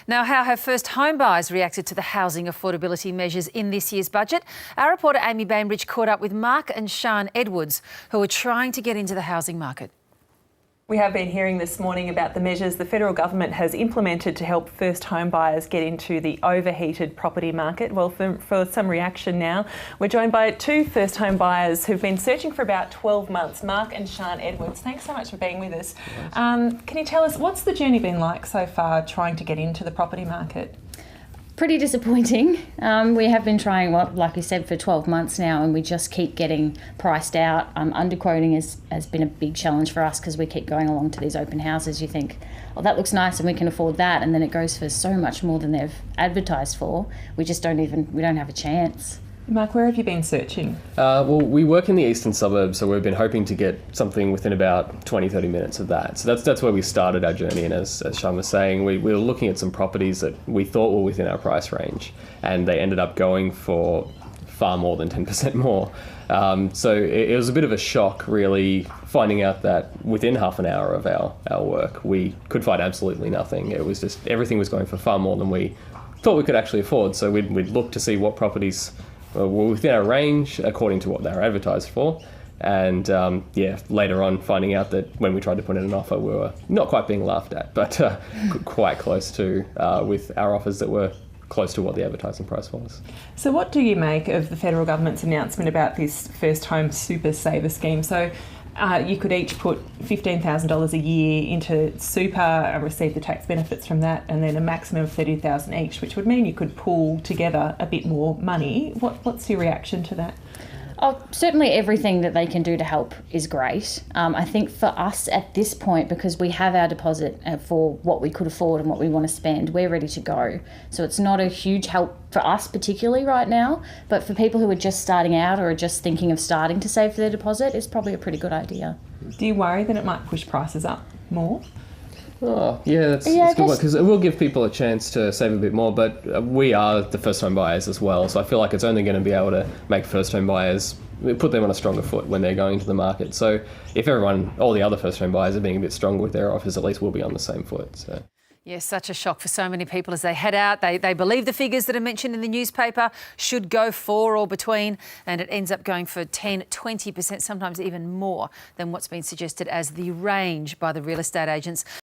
Now, how have first home buyers reacted to the housing affordability measures in this year's budget? Our reporter Amy Bainbridge caught up with Mark and Sharn Edwards, who are trying to get into the housing market. We have been hearing this morning about the measures the federal government has implemented to help first home buyers get into the overheated property market. Well, for some reaction now, we're joined by two first home buyers who've been searching for about 12 months. Mark and Sharn Edwards, thanks so much for being with us. Can you tell us, what's the journey been like so far trying to get into the property market? Pretty disappointing. We have been trying, like you said, for 12 months now, and we just keep getting priced out. Underquoting has been a big challenge for us because we keep going along to these open houses. You think, oh, that looks nice and we can afford that, and then it goes for so much more than they've advertised for. We don't have a chance. Mark, where have you been searching? Well, we work in the eastern suburbs, so we've been hoping to get something within about 20-30 minutes of that. So that's where we started our journey, and as Sharn was saying, we were looking at some properties that we thought were within our price range, and they ended up going for far more than 10% more. So it was a bit of a shock, really, finding out that within half an hour of our work, we could find absolutely nothing. It was just, everything was going for far more than we thought we could actually afford. So we'd look to see what properties were within our range according to what they were advertised for, and later on finding out that when we tried to put in an offer, we were not quite being laughed at, but quite close to, with our offers that were close to what the advertising price was. So what do you make of the federal government's announcement about this first home super saver scheme? So you could each put $15,000 a year into super and receive the tax benefits from that, and then a maximum of $30,000 each, which would mean you could pool together a bit more money. What's your reaction to that? Oh, certainly everything that they can do to help is great. I think for us at this point, because we have our deposit for what we could afford and what we want to spend, we're ready to go. So it's not a huge help for us particularly right now, but for people who are just starting out or are just thinking of starting to save for their deposit, it's probably a pretty good idea. Do you worry that it might push prices up more? Oh, yeah, that's a good one, because it will give people a chance to save a bit more, but we are the first home buyers as well, so I feel like it's only going to be able to make first home buyers, put them on a stronger foot when they're going into the market. So if all the other first home buyers are being a bit stronger with their offers, at least we'll be on the same foot. So. Yes, such a shock for so many people as they head out. They believe the figures that are mentioned in the newspaper should go for or between, and it ends up going for 10, 20%, sometimes even more than what's been suggested as the range by the real estate agents.